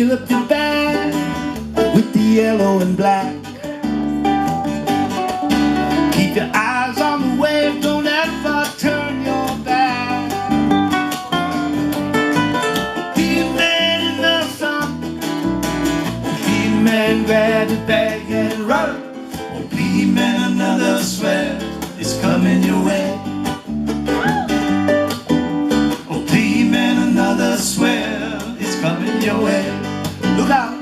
fill up your bag with the yellow and black. Keep your eyes on the wave, don't ever turn your back. Be a man in the sun, be a man, grab your bag and run. Oh, be a man, another sweat is coming your way. Oh, be a man, another sweat is coming your way. Look out.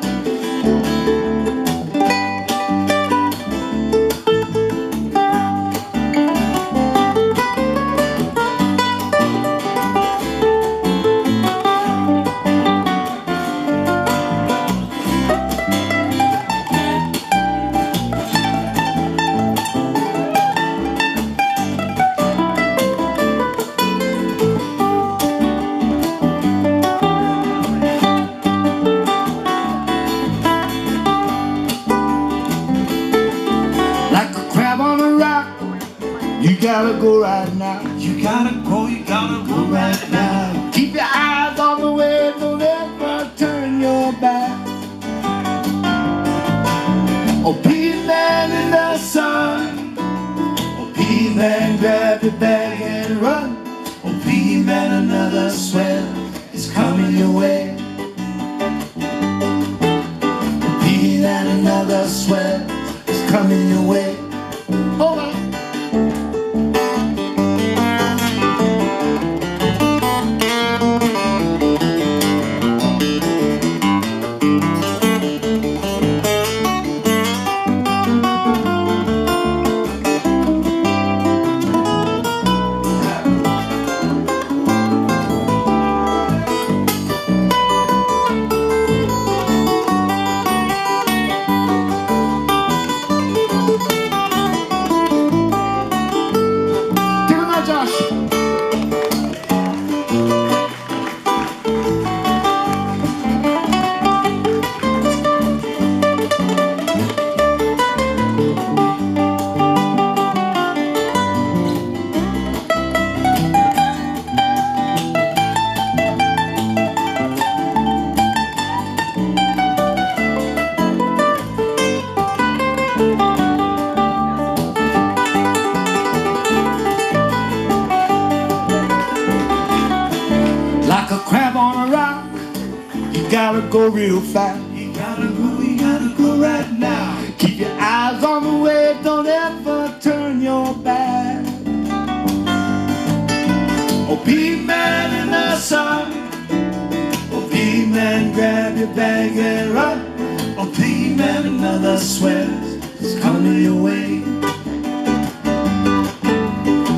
You gotta go right now. You gotta go right now. Keep your eyes on the way, don't ever turn your back. Oh, be a man in the sun. Oh, be a man, grab your bag and run. Oh, be a man, another swell is coming your way. Oh, be a man, another swell is coming your way. Hold on. Like a crab on a rock, you gotta go real fast. You gotta go right now. Keep your eyes on the way, don't ever turn your back. Oh, be a man in the sun. Oh, be a man, grab your bag and run. Oh, be a man, another sweat is coming your way.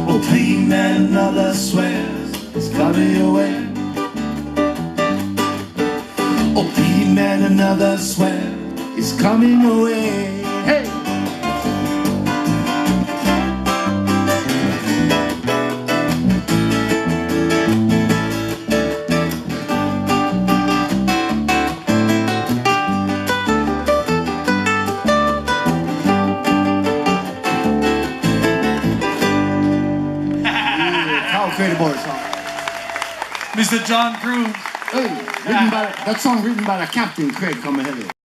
Oh, be a man, another sweat is coming your way. Oh, be a man, another swell is coming your way. Hey! How great a boy song. Mr. John Cruz. Hey, that song written by the Captain Craig coming ahead of it.